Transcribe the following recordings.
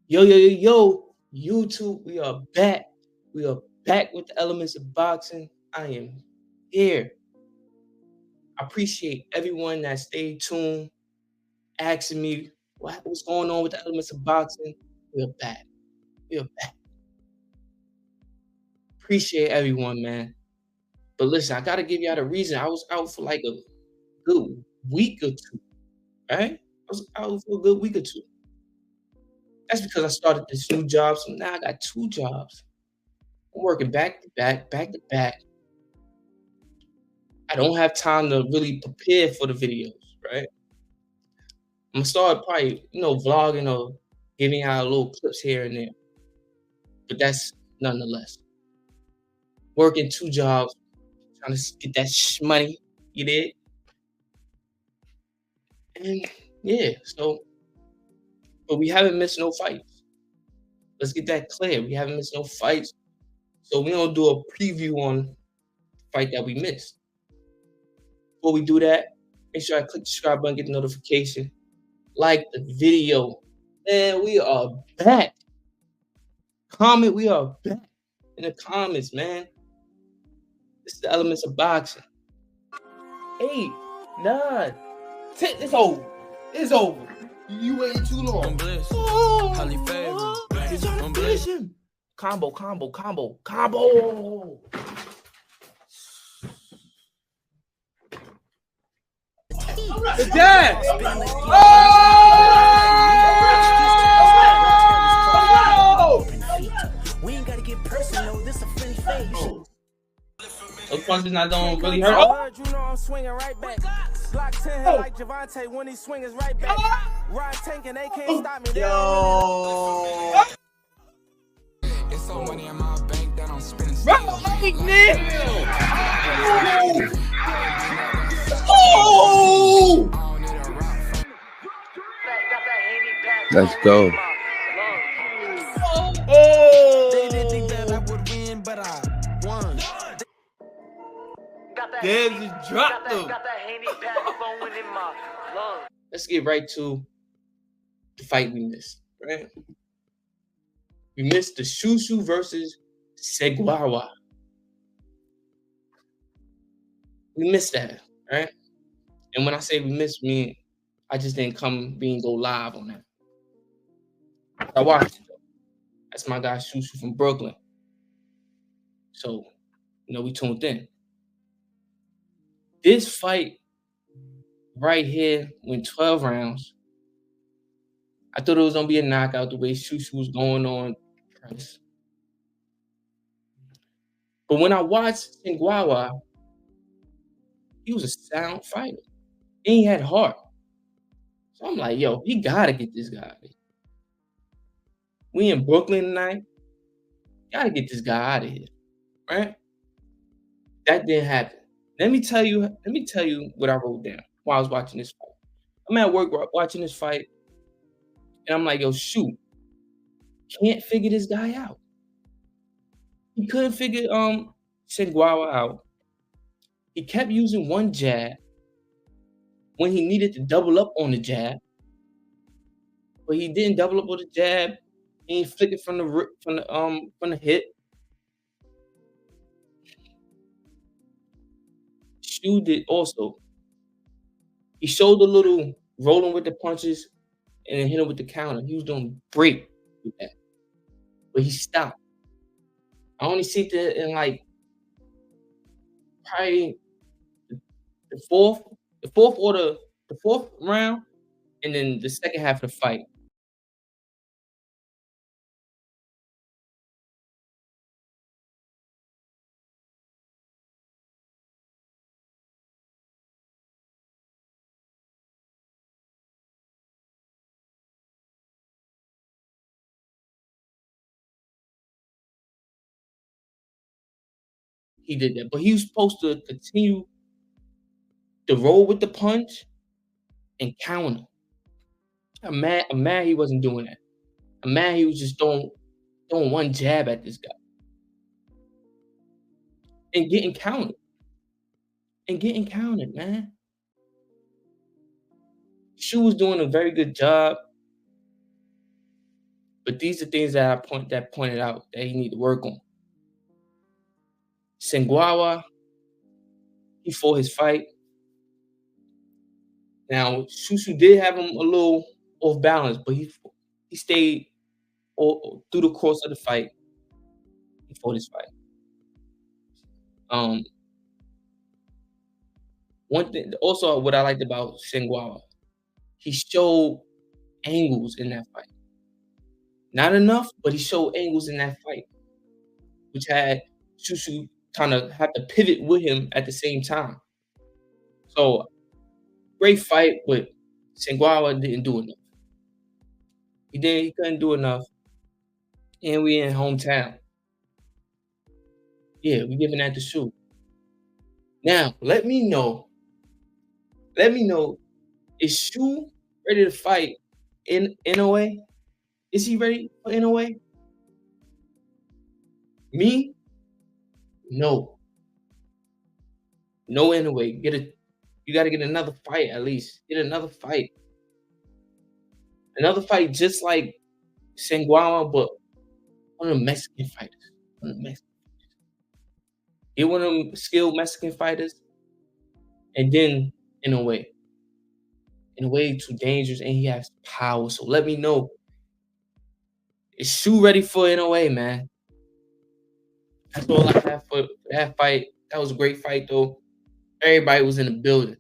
Yo, yo, yo, yo, YouTube, we are back. We are back with the elements of boxing. I am here. I appreciate everyone that stayed tuned, asking me what's going on with the elements of boxing. We are back. We are back. Appreciate everyone, man. But listen, I gotta give y'all the reason. I was out for like a good week or two, right? I was out for a good week or two. That's because I started this new job, so now I got two jobs. I'm working back to back, back to back. I don't have time to really prepare for the videos, right? I'm gonna start probably, vlogging or giving out little clips here and there. But that's nonetheless. Working two jobs, trying to get that money, you did. And yeah, but we haven't missed no fights. Let's get that clear. We haven't missed no fights. So we don't do a preview on the fight that we missed. Before we do that, make sure I click the subscribe button, get the notification, like the video. And we are back. Comment, we are back in the comments, man. This is the elements of boxing. 8, 9, 10. It's over. It's over. You waited too long. I'm blessed. Oh, Highly favored. I'm blessed. Combo. The dad. Oh! We ain't gotta get personal, this a friendly face. Those punches not don't really hurt. I heard you know I'm swinging right back. Block 10 hit like Gervonta when he swings right back. Ride tank and they can't stop me. Yo. It's so money in my bank that I'm spending. Oh! Let's go. They didn't think that I would win, but I won. Damn, just dropped them. Let's get right to the fight we missed, right? We missed the Shushu versus Segawa. We missed that, right? And when I say we missed, I just didn't go live on that. I watched it though. That's my guy Shushu from Brooklyn. So, we tuned in. This fight right here went 12 rounds. I thought it was gonna be a knockout the way Shushu was going on. But when I watched Segawa, he was a sound fighter. And he had heart. So I'm like, yo, he gotta get this guy. We in Brooklyn tonight. Gotta get this guy out of here. Right? That didn't happen. Let me tell you what I wrote down while I was watching this fight. I'm at work watching this fight, and I'm like, yo, shoot. Can't figure this guy out. He couldn't figure Segawa out. He kept using one jab when he needed to double up on the jab. But he didn't double up on the jab. He ain't flick it from the hip. Shu did also. He showed a little rolling with the punches and then hit him with the counter. He was doing great with that. But he stopped. I only see that in like probably the fourth round, and then the second half of the fight. He did that. But he was supposed to continue to roll with the punch and counter. I'm mad he wasn't doing that. I'm mad he was just throwing one jab at this guy. And getting counted. Man. Shu was doing a very good job. But these are things that pointed out that he need to work on. Segawa, he fought his fight. Now, Shushu did have him a little off balance, but he stayed through the course of the fight. He fought his fight. One thing also what I liked about Segawa, he showed angles in that fight. Not enough, but he showed angles in that fight, which had Shushu kind of have to pivot with him at the same time. So great fight, but Segawa didn't do enough. He couldn't do enough. And we in hometown. Yeah, we giving that to Shu. Now, let me know, is Shu ready to fight in NOA? Is he ready for NOA? Me? No. No NOA. You gotta get another fight at least. Get another fight. Another fight just like Segawa, but one of the Mexican fighters. Get one of them skilled Mexican fighters, and then NOA too dangerous, and he has power. So let me know. Is Shu ready for NOA, man? That's all I have for that fight. That was a great fight, though. Everybody was in the building.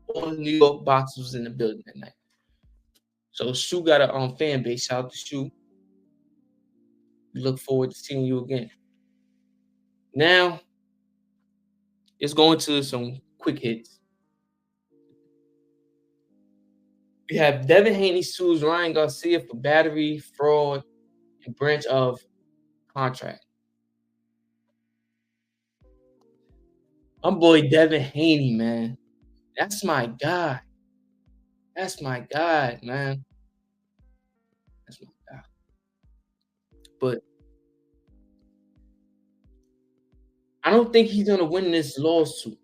All the New York boxers was in the building that night. So Shu got a fan base. Shout out to Shu. We look forward to seeing you again. Now, let's go into some quick hits. We have Devin Haney sues Ryan Garcia for battery, fraud, and branch of contract. My boy Devin Haney, man. That's my guy. That's my guy, man. That's my guy. But I don't think he's gonna win this lawsuit.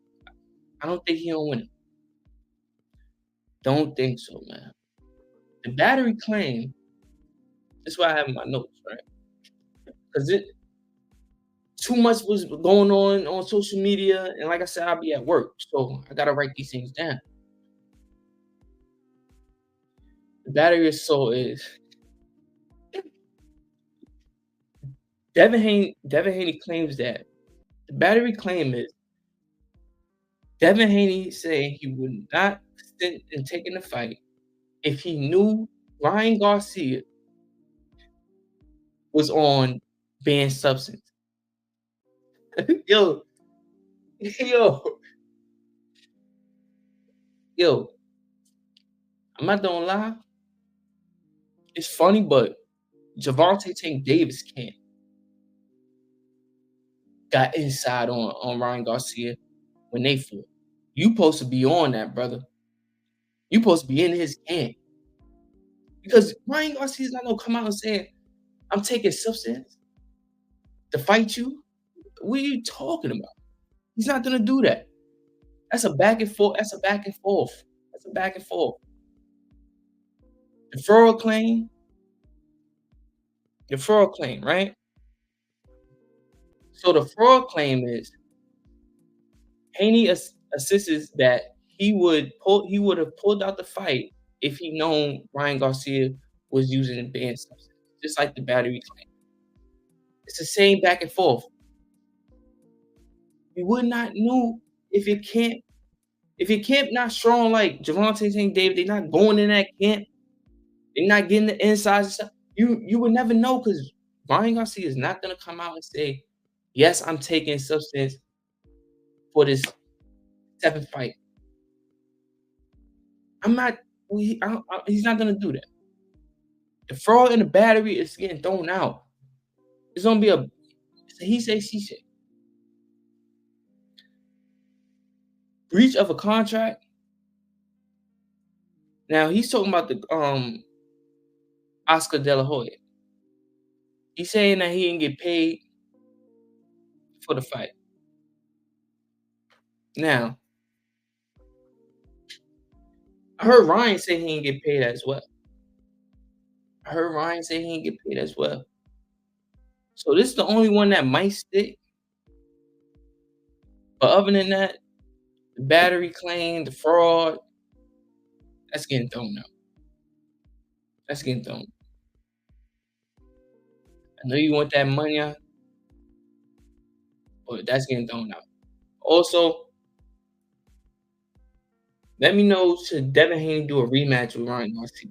I don't think he'll win it. Don't think so, man. The battery claim. That's why I have in my notes, right? Because too much was going on social media, and like I said, I'll be at work, so I gotta write these things down. The battery assault is Devin Haney claims that the battery claim is Devin Haney saying he would not sit and take in the fight if he knew Ryan Garcia was on banned substance. Yo, I'm not gonna lie. It's funny, but Gervonta Davis got inside on Ryan Garcia when they fought. You supposed to be on that, brother. You supposed to be in his camp. Because Ryan Garcia's not gonna come out and say, I'm taking substance to fight you. What are you talking about? He's not gonna do that. That's a back and forth. That's a back and forth. The fraud claim, right? So the fraud claim is Haney assists that he would have pulled out the fight if he known Ryan Garcia was using banned substance, just like the battery claim. It's the same back and forth. You would not know if your camp not strong like Gervonta Davis, they're not going in that camp, they're not getting the insides and stuff. You would never know because Ryan Garcia is not gonna come out and say, yes, I'm taking substance for this 7th fight. He's not gonna do that. The fraud and the battery is getting thrown out. It's gonna be a he say, she say. Breach of a contract. Now he's talking about the Oscar De La Hoya. He's saying that he didn't get paid for the fight. Now, I heard Ryan say he didn't get paid as well. I heard Ryan say he ain't get paid as well. So this is the only one that might stick. But other than that, the battery claim, the fraud, that's getting thrown out. That's getting thrown. I know you want that money out, but that's getting thrown out. Also, let me know, should Devin Haney do a rematch with Ryan Garcia?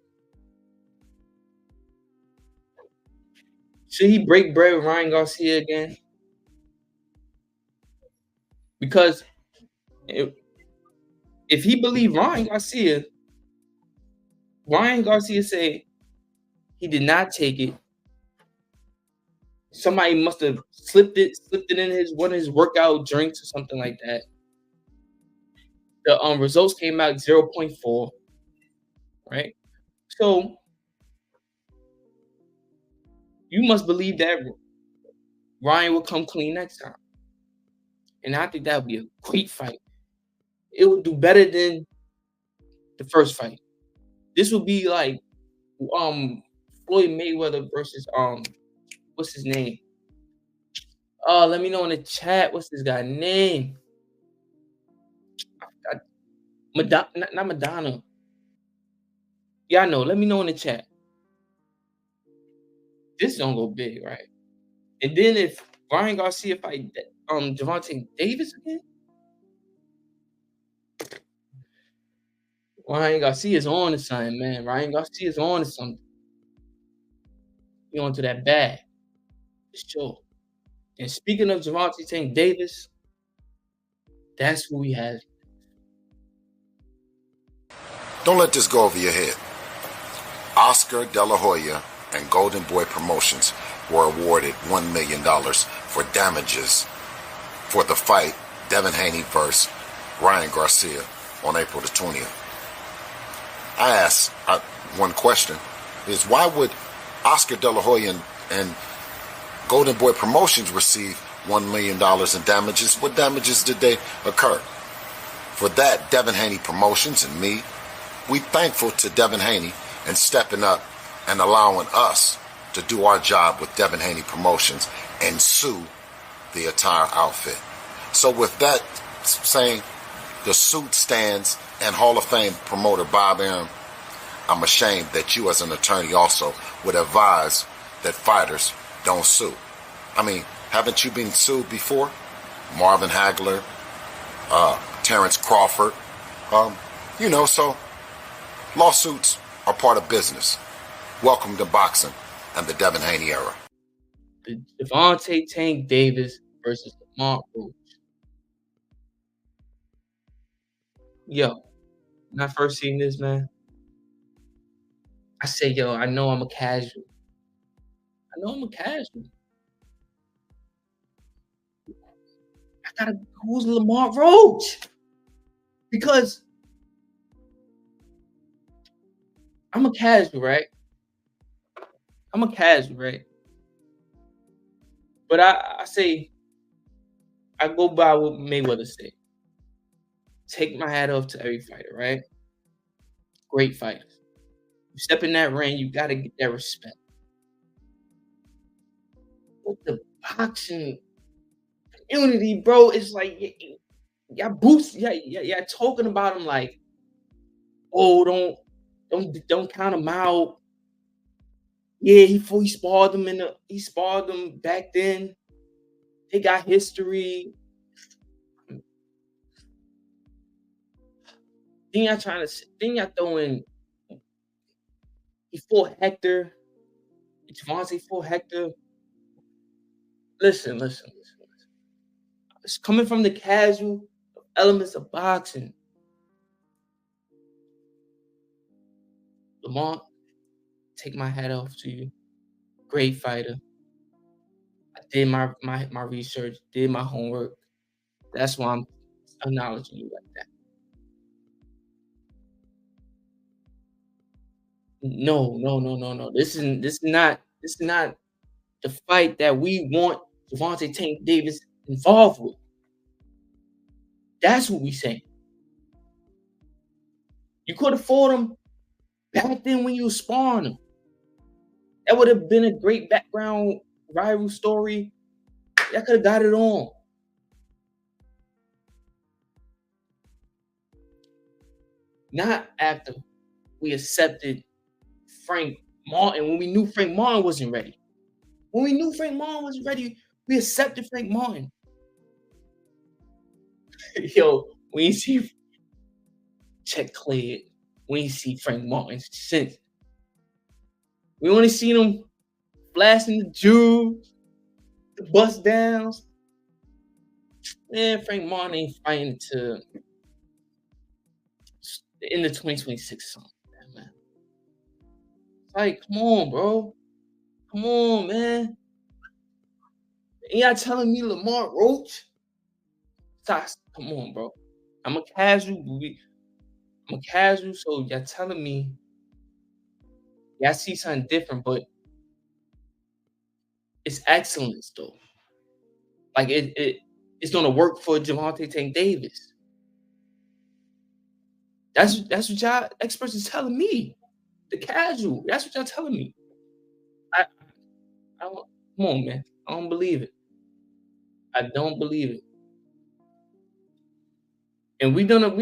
Should he break bread with Ryan Garcia again? Because if he believed Ryan Garcia said he did not take it. Somebody must have slipped it in one of his workout drinks or something like that. The results came out 0.4, right? So you must believe that Ryan will come clean next time. And I think that would be a great fight. It would do better than the first fight. This would be like Floyd Mayweather versus what's his name? Let me know in the chat what's this guy's name. Not Madonna. Yeah, I know. Let me know in the chat. This don't go big, right? And then if Ryan Garcia fight Gervonta Davis again, Ryan Garcia's on to something, man. Ryan Garcia's on to something. He on to that bag. For sure. And speaking of Gervonta Davis, that's who we have. Don't let this go over your head. Oscar De La Hoya and Golden Boy Promotions were awarded $1 million for damages for the fight Devin Haney versus Ryan Garcia on April the 20th. I asked one question, is why would Oscar De La Hoya and Golden Boy Promotions receive $1 million in damages? What damages did they occur? For that, Devin Haney Promotions and me, we thankful to Devin Haney and stepping up and allowing us to do our job with Devin Haney Promotions and sue the entire outfit. So with that saying, the suit stands, and Hall of Fame promoter Bob Arum, I'm ashamed that you as an attorney also would advise that fighters don't sue. I mean, haven't you been sued before? Marvin Hagler, Terrence Crawford, so lawsuits are part of business. Welcome to boxing and the Devin Haney era. The Gervonta Tank Davis versus Lamont Roach. Yo, when I first seen this, man, I said, yo, I know I'm a casual. I gotta, who's Lamont Roach? Because I'm a casual, right? But I say, I go by what Mayweather said. Take my hat off to every fighter, right? Great fighters. You step in that ring, you gotta get that respect. But the boxing community, bro, it's like y'all boost, yeah, talking about him like, oh, don't count him out. Yeah, he sparred them back then. They got history. Then y'all throwing, he fought Hector. Gervonta fought Hector. Listen. It's coming from the casual elements of boxing. Lamont, take my hat off to you. Great fighter. I did my research, did my homework. That's why I'm acknowledging you like that. No. This is not the fight that we want Gervonta Tank Davis involved with. That's what we saying. You could have fought him back then when you was sparring him. That would have been a great background rival story. Y'all could have got it on. Not after we accepted Frank Martin when we knew Frank Martin wasn't ready. When we knew Frank Martin wasn't ready, we accepted Frank Martin. Yo, when you see check cleared, when you see Frank Martin since we only seen him blasting the Jews, the bust downs. Man, Frank Martin ain't fighting to the end of 2026 something, man. It's like, come on, bro. Come on, man. And y'all telling me Lamont Roach? Come on, bro. I'm a casual, so y'all telling me y'all see something different, but it's excellence though. Like it's gonna work for Gervonta Davis. That's what y'all experts is telling me. The casual. That's what y'all telling me. I don't, come on, man. I don't believe it. I don't believe it. And we about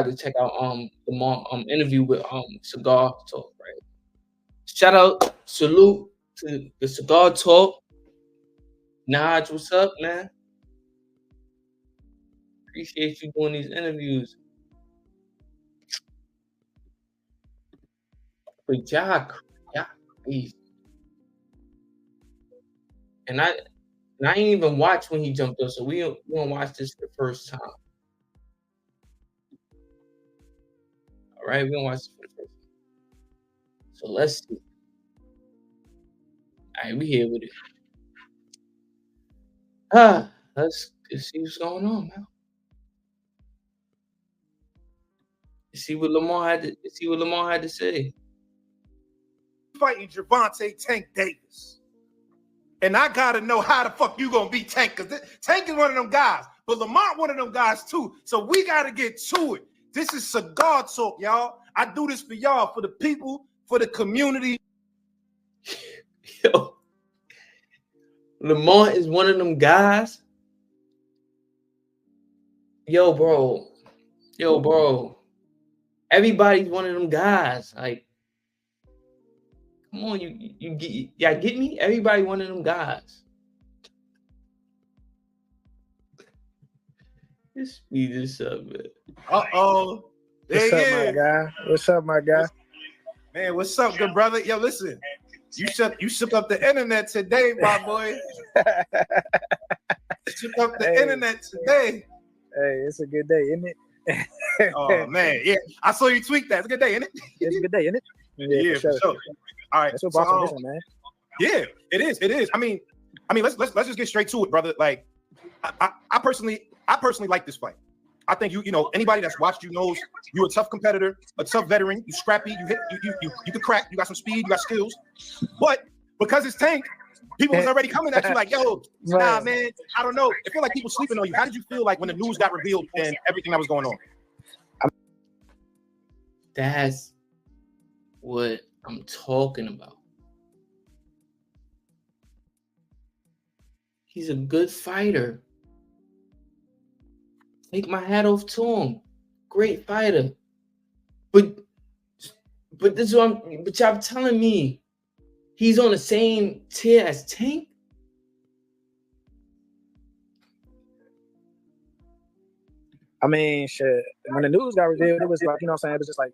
to check out the interview with Cigar Talk, right? Shout out, salute to the Cigar Talk. Naj, what's up, man? Appreciate you doing these interviews. But y'all crazy. And I ain't even watched when he jumped up, so we don't watch this for the first time. All right, we don't watch this for the first time. So let's see. All right, we here with it. Let's see what's going on, man. See what Lamont had to say. Fighting Gervonta Tank Davis. And I gotta know how the fuck you gonna beat Tank, because Tank is one of them guys, but Lamont one of them guys too. So we gotta get to it. This is Cigar Talk, y'all. I do this for y'all, for the people, for the community. Yo, Lamont is one of them guys. Yo, bro. Everybody's one of them guys. Like, come on, you get me? Everybody one of them guys. Let's speed this up, man. Uh-oh. What's up, my guy? What's up, my guy? Man, what's up, good brother? Yo, listen. You shook up the internet today, my boy. Shook up the internet today. Hey, it's a good day, isn't it? Oh, man. Yeah, I saw you tweet that. It's a good day, isn't it? It's a good day, isn't it? Yeah, for sure. All right. That's what brought this one, man. Yeah, it is. It is. I mean, let's just get straight to it, brother. Like, I personally like this fight. I think you know anybody that's watched you knows you're a tough competitor, a tough veteran. You scrappy. You hit. You could crack. You got some speed. You got skills. But because it's Tank, people was already coming at you like, yo, nah, man. I don't know. I feel like people sleeping on you. How did you feel like when the news got revealed and everything that was going on? That's what I'm talking about. He's a good fighter. Take my hat off to him. Great fighter. But this is what but y'all telling me he's on the same tier as Tank? I mean, shit. When the news got revealed, it was like, you know what I'm saying? It was just like,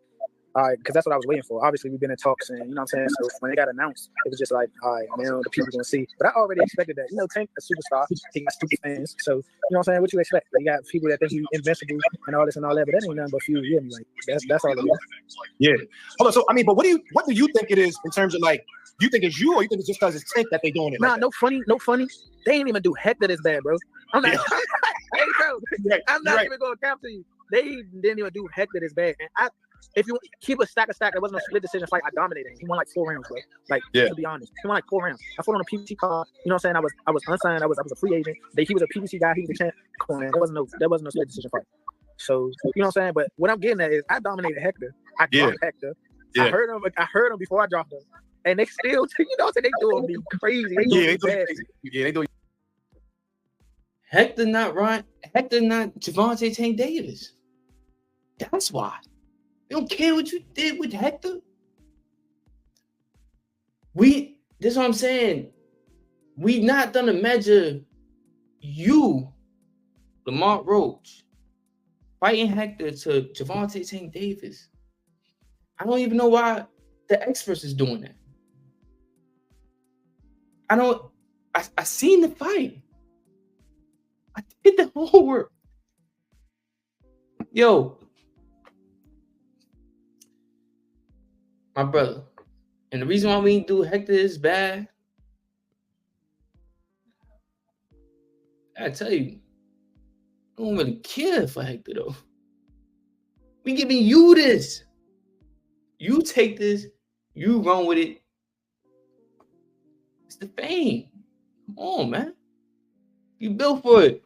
all right, because that's what I was waiting for. Obviously, we've been in talks, and you know what I'm saying? So when it got announced, it was just like, all right, now the people going to see. But I already expected that. You know, Tank, a superstar, he got stupid fans. So, you know what I'm saying? What you expect? You got people that think he's invincible and all this and all that, but that ain't nothing but few years. Like, that's all it is. Yeah. Hold on. So, I mean, but what do you think it is in terms of like, do you think it's you or you think it's just because it's Tank that they doing it? Nah, like no funny. They ain't even do Hector this bad, bro. I'm not, hey, bro, I'm not even going to count to you. They didn't even do Hector this bad. And if you keep a stack, there wasn't a split decision fight. I dominated him. He won like 4 rounds, bro. Like, to be honest, he won like 4 rounds. I fought on a PBC card. You know what I'm saying? I was unsigned. I was a free agent. He was a PBC guy. He was a champ. Come on, man. There wasn't no split decision fight. So, you know what I'm saying? But what I'm getting at is I dominated Hector. I dropped Hector. Yeah. I heard him before I dropped him. And they still, they doing me crazy. They doing me bad. They do. Hector not Gervonta Tank Davis. That's why. We don't care what you did with Hector. This is what I'm saying. We not gonna measure you, Lamont Roach, fighting Hector to Gervonta Tank Davis. I don't even know why the experts is doing that. I seen the fight. I did the homework. Yo, my brother. And the reason why we didn't do Hector is bad, I tell you, I don't really care for Hector though. We giving you this. You take this, you run with it. It's the fame. Come on, man. You built for it.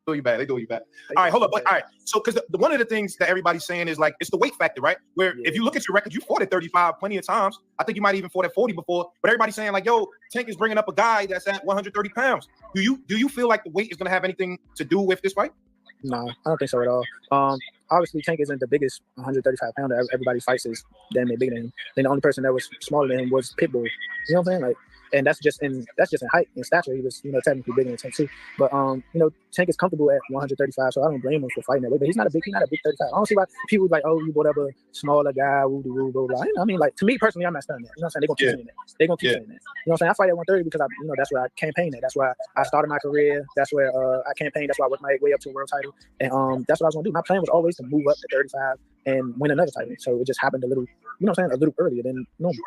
They do you bad. All right, hold up. All right, so because one of the things that everybody's saying is like it's the weight factor, right? Where if you look at your record, you fought at 35 plenty of times. I think you might even fought at 40 before. But everybody's saying like, yo, Tank is bringing up a guy that's at 130 pounds. Do you feel like the weight is going to have anything to do with this fight? No, I don't think so at all. Obviously, Tank isn't the biggest 135 pounder. Everybody fights is damn near bigger than him. Then the only person that was smaller than him was Pitbull. You know what I'm saying? Like, and that's just in height and stature. He was, technically bigger than Tank too. But Tank is comfortable at 135, so I don't blame him for fighting that way. But he's not a big 35. I don't see why people like, oh, you brought up a smaller guy, woo woo blah blah. I mean, like to me personally, I'm not studying that. You know what I'm saying? They're gonna keep saying that. They're gonna keep saying that. You know what I'm saying? I fight at 130 because that's where I campaigned at. That's where I started my career. That's where I campaigned. That's why I worked my way up to a world title. And that's what I was gonna do. My plan was always to move up to 35 and win another title. So it just happened a little earlier than normal.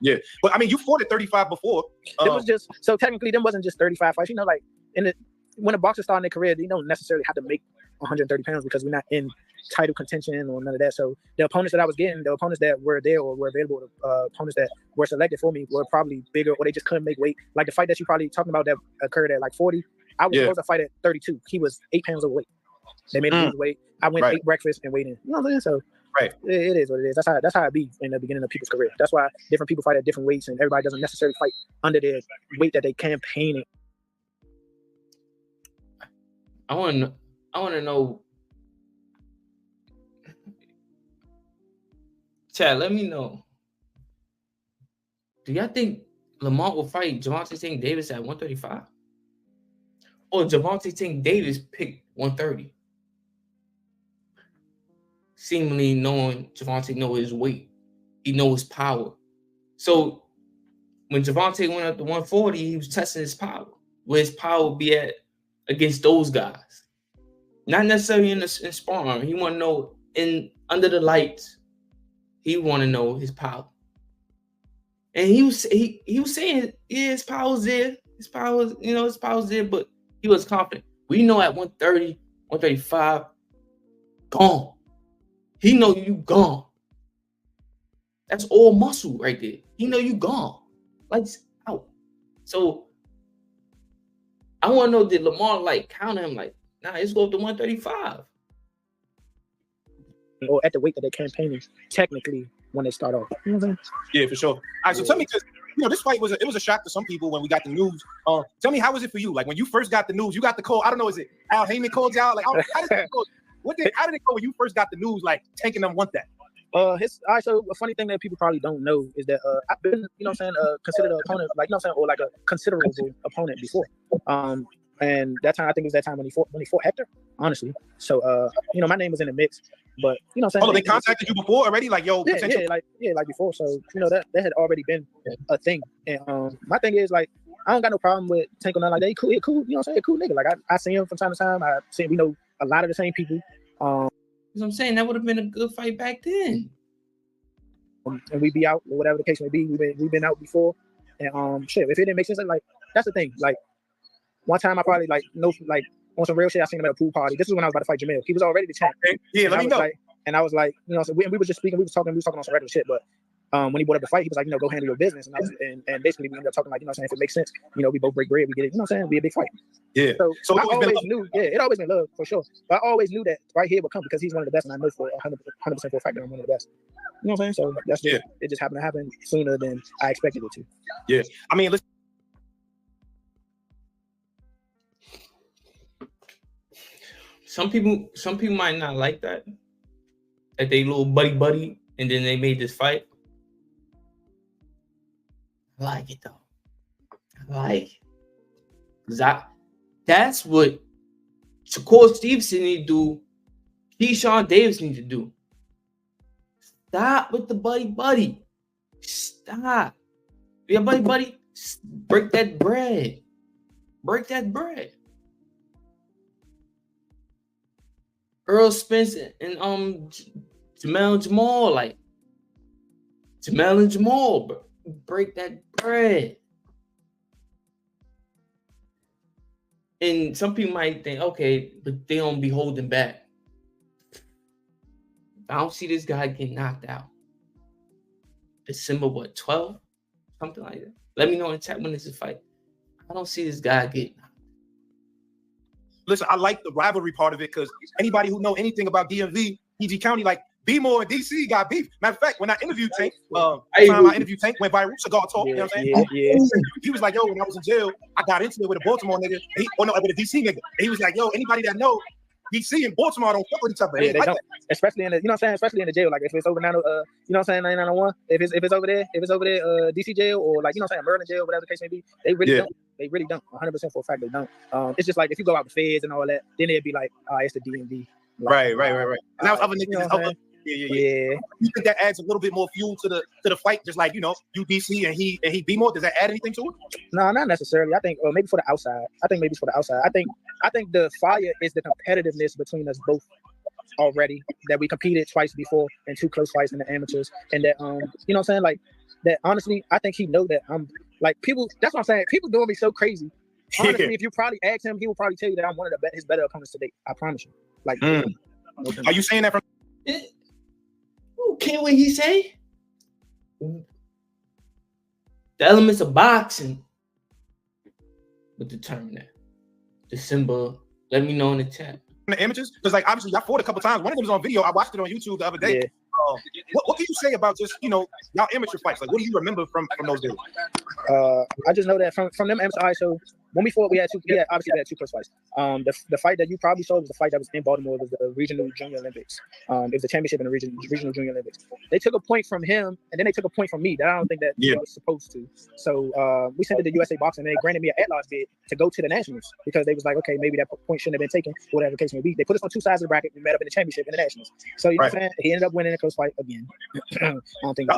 Yeah, but I mean, you fought at 35 before. It was just so technically, them wasn't just 35 fights. Like when a boxer starting their career, they don't necessarily have to make 130 pounds because we're not in title contention or none of that. So the opponents that I was getting, the opponents that were there or were available, opponents that were selected for me were probably bigger or they just couldn't make weight. Like the fight that you probably talking about that occurred at like 40, I was supposed to fight at 32. He was 8 pounds overweight. They made him lose weight. I went ate breakfast and weighed in. You know what I'm saying? So. Right. It is what it is. That's how it be in the beginning of people's career. That's why different people fight at different weights, and everybody doesn't necessarily fight under their weight that they campaigning. I want to know. Chad, let me know. Do y'all think Lamont will fight Gervonta Tank Davis at 135? Or Gervonta Tank Davis picked 130? Seemingly knowing Gervonta know his weight. He knows his power. So when Gervonta went up to 140, he was testing his power. Where his power would be at against those guys. Not necessarily in sparring. He want to know under the lights. He want to know his power. And he was saying, yeah, his power's there. His power's there, but he was confident. We know at 130, 135, gone. He know you gone. That's all muscle right there. He know you gone. Lights out. So I want to know, did Lamont counter him nah, let's go up to 135? Or at the weight that they're campaigning, technically, when they start off. You know what I'm saying? Yeah, for sure. All right, so tell me, because this fight was a shock to some people when we got the news. Tell me, how was it for you? Like when you first got the news, you got the call. I don't know, is it Al Heyman called you out? Like, how did it go? How did it go when you first got the news? Like, Tank and them want that. All right, so a funny thing that people probably don't know is that I've been, considered an opponent, or like a considerable opponent before. And that time, I think it was that time when he fought Hector, honestly. So, my name was in the mix, but they contacted you before already? Like, yo, like before. So, that had already been a thing. And my thing is like, I don't got no problem with Tank or nothing like that. He cool, cool nigga. Like I see him from time to time. We know a lot of the same people. I'm saying that would have been a good fight back then. And we be out, or whatever the case may be. We've been out before, and if it didn't make sense, that's the thing. Like one time, I probably on some real shit, I seen him at a pool party. This is when I was about to fight Jamil. He was already the champ. Yeah, let me know. And I was like, we were just speaking. We was talking on some regular shit, but when he brought up the fight, he was like, go handle your business. And basically we ended up talking like, if it makes sense, we both break bread, we get it. It'd be a big fight. Yeah. So I always knew, it always been love for sure. But I always knew that right here would come because he's one of the best, and I know for 100% for a fact that I'm one of the best. You know what I'm saying? So that's just, it just happened to happen sooner than I expected it to. Yeah. I mean, listen. Some people might not like that they little buddy, and then they made this fight. I like it though. I like it. 'Cause that's what Shakur Stevenson need to do. Keyshawn Davis need to do. Stop with the buddy. Stop. Yeah, buddy. Break that bread. Earl Spence and Jamel and Jamal, like Jamel and Jamal, bro. Break that bread. And some people might think, okay, but they don't be holding back. I don't see this guy getting knocked out. December 12? Something like that. Let me know in chat when this is fight. I don't see this guy getting knocked. Listen, I like the rivalry part of it because anybody who know anything about DMV, PG County, like B-More and DC got beef. Matter of fact, when I interviewed Tank, my interview Tank went viral. Cigar Talk, you know what I'm saying? He was like, yo, when I was in jail, I got into it with a Baltimore nigga. With a DC nigga. And he was like, yo, anybody that know DC and Baltimore don't fuck with each other. Yeah, they don't. Especially in the, especially in the jail. Like if it's over 9901, if it's over there, DC jail or like, Maryland jail, whatever the case may be, they really don't. They really don't. 100% for a fact they don't. It's just like if you go out with feds and all that, then it'd be like, it's the DMV. Like, right. And that was other niggas. Yeah. You think that adds a little bit more fuel to the fight? Just like, you DC and he B-More. Does that add anything to it? No, not necessarily. I think maybe for the outside. I think the fire is the competitiveness between us both already, that we competed twice before in 2 close fights in the amateurs, and that you know what I'm saying, like that. Honestly, I think he know that I'm like people. That's what I'm saying. People doing me so crazy. Honestly, if you probably ask him, he will probably tell you that I'm one of his better opponents to date. I promise you. Like, are you saying that from? Okay, what he say? The elements of boxing would determine that. December. Let me know in the chat. The images, because like obviously y'all fought a couple times. One of them was on video. I watched it on YouTube the other day. Yeah. What can you say about just y'all amateur fights? Like, what do you remember from those days? I just know that from them amateur. So when we fought, we had 2 close fights. The fight that you probably saw was the fight that was in Baltimore. It was the regional junior Olympics. It was the championship in the regional junior Olympics. They took a point from him, and then they took a point from me that I don't think that was supposed to. So we sent it to USA Boxing, and they granted me an at-large bid to go to the nationals because they was like, okay, maybe that point shouldn't have been taken, whatever the case may be. They put us on 2 sides of the bracket. We met up in the championship in the nationals. So you know what I'm saying? He ended up winning a close fight again. I don't think. I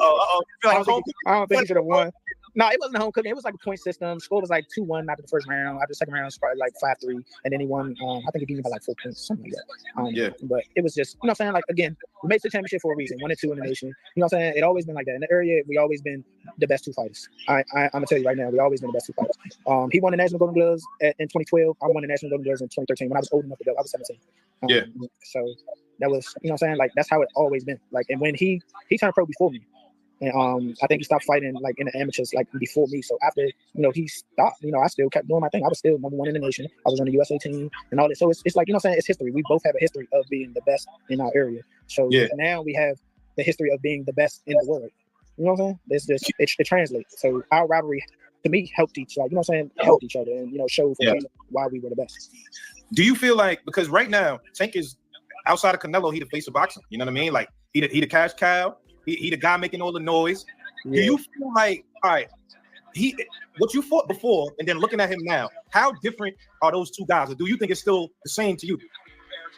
don't think he should have won. No, it wasn't a home cooking. It was like a point system. Score was like 2-1 after the first round. After the second round, it was probably like 5-3, and then he won. I think he beat me by like 4 points, something like that. But it was just, you know what I'm saying? Like, again, we made the championship for a reason. 1 and 2 in the nation. You know what I'm saying? It always been like that in the area. We always been the best 2 fighters. I'm gonna tell you right now, we always been the best 2 fighters. He won the national Golden Gloves in 2012. I won the national Golden Gloves in 2013 when I was old enough to go. I was 17. So that was, you know what I'm saying? Like, that's how it always been. Like, and when he turned pro before me. And I think he stopped fighting like in the amateurs like before me. So after he stopped, I still kept doing my thing. I was still #1 in the nation. I was on the USA team and all this. So it's like, you know what I'm saying, it's history. We both have a history of being the best in our area. So now we have the history of being the best in the world. You know what I'm saying? It translates. So our rivalry to me helped each other. You know what I'm saying? Helped each other and showed why we were the best. Do you feel like, because right now Tank is outside of Canelo, he the face of boxing. You know what I mean? Like he the cash cow. He the guy making all the noise. Do you feel like, all right, what you fought before and then looking at him now, how different are those 2 guys? Or do you think it's still the same to you?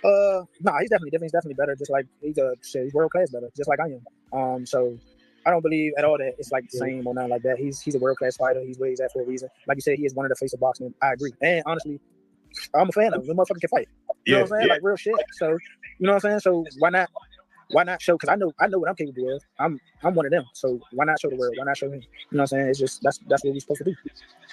No, he's definitely different. He's definitely better. Just like he's world class better, just like I am. So I don't believe at all that it's like the same or nothing like that. He's a world class fighter. He's where he's at for a reation. Like you said, he is one of the face of boxing. I agree. And honestly, I'm a fan of him. The motherfucker can fight. You know what I'm saying? Like real shit. So you know what I'm saying? So why not? Why not show? Because I know what I'm capable of. I'm one of them. So why not show the world? Why not show him? You know what I'm saying? It's just that's what we're supposed to do.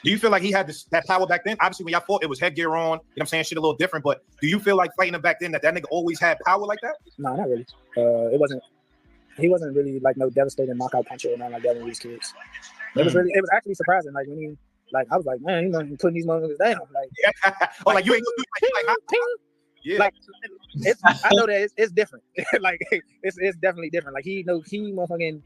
Do you feel like he had that power back then? Obviously, when y'all fought, it was headgear on. You know what I'm saying? Shit a little different. But do you feel like fighting him back then that nigga always had power like that? No, not really. It wasn't. he wasn't really like no devastating knockout puncher or nothing like that when we was kids. It was actually surprising. Like when he, like I was like, man, he's putting these motherfuckers down. Like, you ain't gonna do it like yeah. Like I know that it's different. Like it's definitely different. Like he motherfucking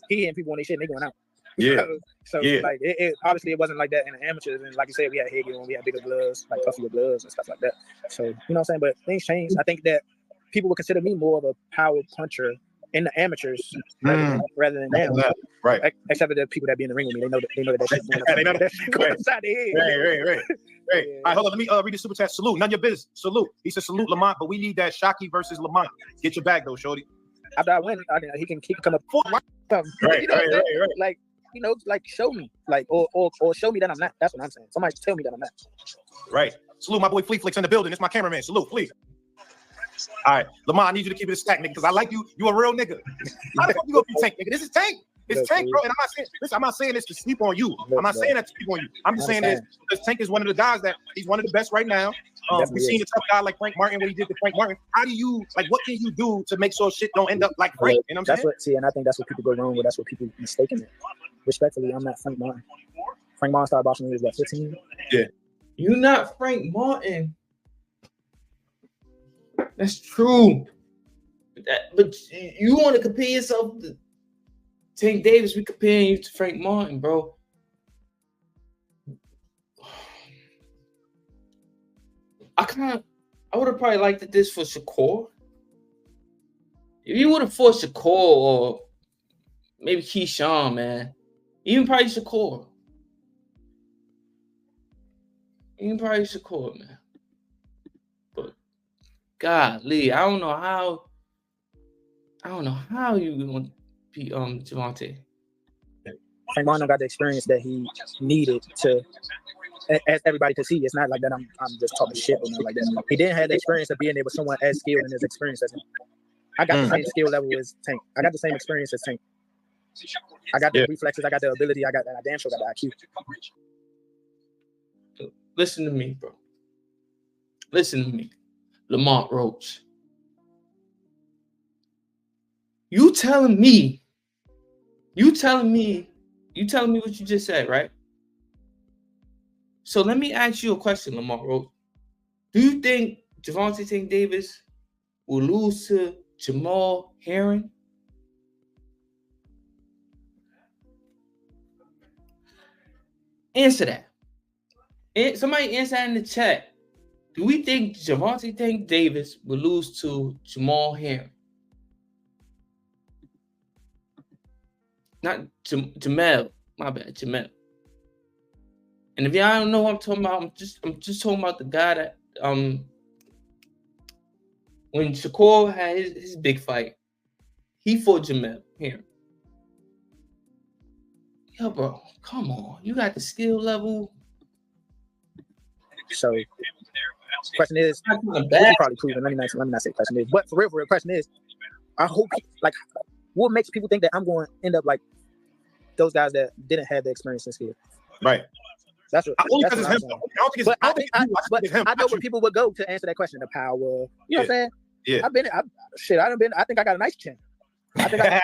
he hitting people when they shit and they going out. Yeah. So like it obviously it wasn't like that in the amateurs, and like you said, we had headgear when we had bigger gloves, like puffier gloves and stuff like that. So you know what I'm saying? But things changed. I think that people would consider me more of a power puncher in the amateurs rather than now. Right. Except for the people that be in the ring with me, they know that shit going upside their head. Right. All right, hold on. Let me read the super chat. Salute. None of your business. Salute. He said, salute Lamont, but we need that Shockey versus Lamont. Get your bag though, shorty. After I win, he can come up for something. Right. Like, you know, like show me, like, or show me that I'm not. That's what I'm saying. Somebody tell me that I'm not. Right. Salute my boy Flea Flicks in the building. It's my cameraman. Salute, Flea. All right, Lamont, I need you to keep it a stack, nigga, because I like you. You a real nigga. How the fuck you gonna be Tank, nigga? This is Tank. It's Tank, bro. And I'm not saying this to sleep on you. I'm not saying that to sleep on you. I'm just saying this because Tank is one of the guys that he's one of the best right now. We've seen a tough guy like Frank Martin, what he did to Frank Martin. How do you what can you do to make sure shit don't end up like Frank? You know what I'm saying? And I think that's what people go wrong with. That's what people mistaken it. Respectfully, I'm not Frank Martin. Frank Martin started boxing when he was 15. Yeah. You're not Frank Martin. That's true. But you want to compare yourself to Tank Davis? We comparing you to Frank Martin, bro. I would have probably liked this for Shakur. If you would have forced Shakur or maybe Keyshawn, man. Even probably Shakur. Man. But golly, I don't know how you gonna beat Gervonta. Frank Martin got the experience that he needed to, as everybody can see. It's not like that I'm just talking shit or nothing like that. He didn't have the experience of being able with someone as skilled and as experienced as him. I got the same skill level as Tank. I got the same experience as Tank. I got the reflexes. I got the ability. I damn sure got the IQ. Listen to me, bro. Listen to me. Lamont Roach. You telling me what you just said, right? So let me ask you a question, Lamont Roach. Do you think Gervonta Tank Davis will lose to Jamal Herring? Answer that. Somebody answer that in the chat. Do we think Gervonta Tank Davis will lose to Jamal Herring? Not Jamel. My bad, Jamel. And if y'all don't know what I'm talking about, I'm just talking about the guy that when Shakur had his big fight, he fought Jamel Herring. Yo, bro, come on. You got the skill level. So, question is, probably proven. Let me not say question is, but for real, question is, I hope what makes people think that I'm going to end up like those guys that didn't have the experience and skill? Right. That's what. Only because it's him. I know where people would go to answer that question. The power. You know what I'm saying? Yeah. I think I got a nice chin. I think I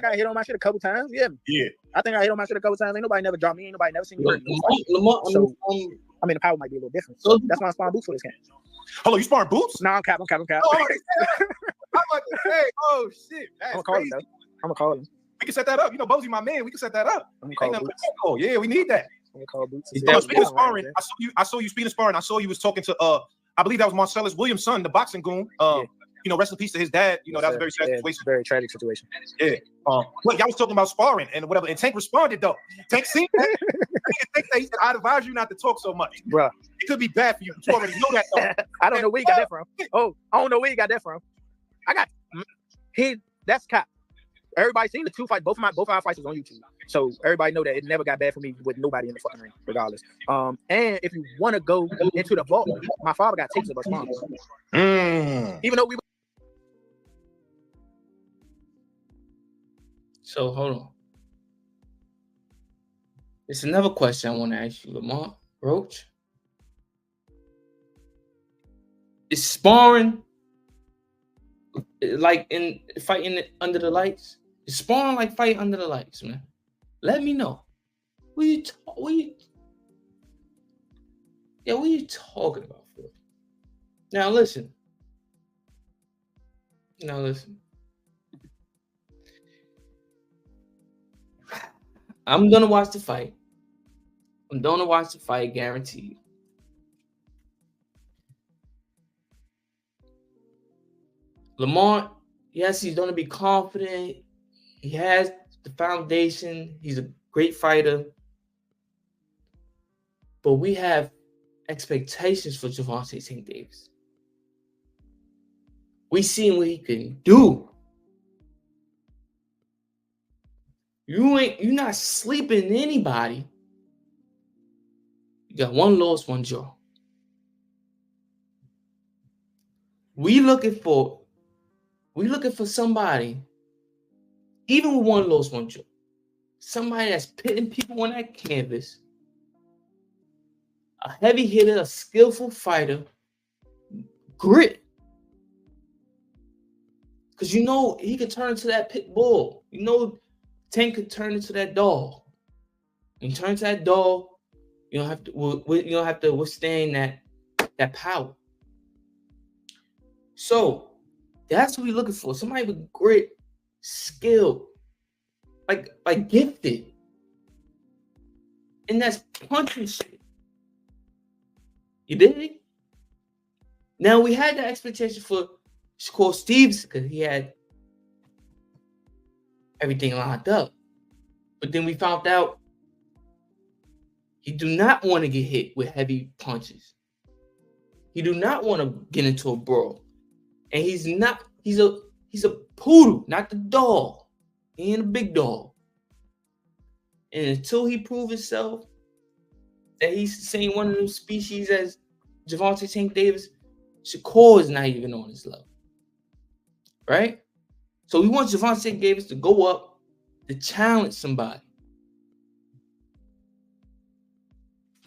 got hit on my shit a couple times. Yeah. I think I hit on my shit a couple times. Ain't nobody never dropped me. Ain't nobody never seen me. So, I mean, the power might be a little different. So that's why I'm sparring boots for this game. Hold on, you sparring boots? No, I'm cap. Oh, I'm like, hey, oh shit. I'm gonna call him. We can set that up. You know, Bozy, my man. We can set that up. I'm gonna call Boots. Oh yeah, we need that. I'm gonna call Boots. Speaking of sparring, I saw you speaking of sparring. I saw you was talking to I believe that was Marcellus Williams' son, the boxing goon. You know, rest in peace to his dad. You know, that was a very sad situation. Very tragic situation. Yeah. Well, y'all was talking about sparring and whatever. And Tank responded though. Tank seen that. Tank said, I'd advise you not to talk so much. Bruh. It could be bad for you. You already know that though. I don't know where he got that from. I don't know where he got that from. That's cap. Everybody seen the two fight. Both of our fights was on YouTube. So everybody know that it never got bad for me with nobody in the fucking ring, regardless. And if you want to go into the vault, my father got tapes of us sparring. Even though we. So hold on. It's another question I want to ask you, Lamont Roach. Is sparring like in fighting under the lights? It's spawn like fighting under the lights, man. Let me know. What you talking about, for? Now listen. I'm gonna watch the fight. Guaranteed. Lamont, yes, he's gonna be confident. He has the foundation. He's a great fighter. But we have expectations for Gervonta Davis. We seen what he can do. You're not sleeping anybody. You got one loss, one draw. We looking for somebody, even with one loss, one draw, somebody that's pitting people on that canvas, a heavy hitter, a skillful fighter, grit. Because he could turn into that pit bull. Tank could turn into that dog. When you turn into that dog, you don't have to withstand that power. So that's what we're looking for. Somebody with grit, skill, like gifted. And that's punching shit. You dig? Now we had the expectation for Shakur Stevens because he had everything lined up. But then we found out he do not want to get hit with heavy punches. He do not want to get into a brawl. And he's a poodle, not the dog. He ain't a big dog. And until he proves himself that he's the same one of those species as Gervonta Davis, Shakur is not even on his level. Right? So we want Gervonta Davis to go up to challenge somebody.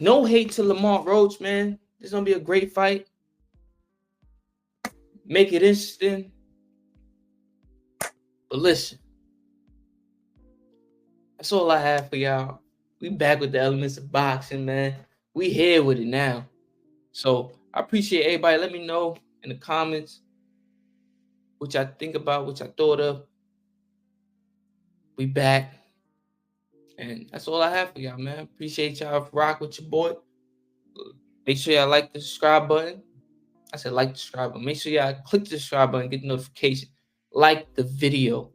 No hate to Lamont Roach, man. This is going to be a great fight. Make it interesting. But listen, that's all I have for y'all. We back with the elements of boxing, man. We here with it now. So I appreciate everybody. Let me know in the comments what y'all think about, what y'all thought of. We back. And that's all I have for y'all, man. Appreciate y'all for rock with your boy. Make sure y'all like the subscribe button. I said like the subscribe button. Make sure y'all click the subscribe button, get the notification. Like the video.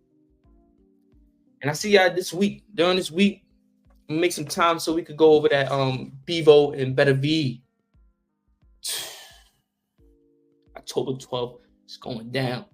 And I see y'all this week. During this week, make some time so we could go over that Bevo and Better V. October 12th. It's going down.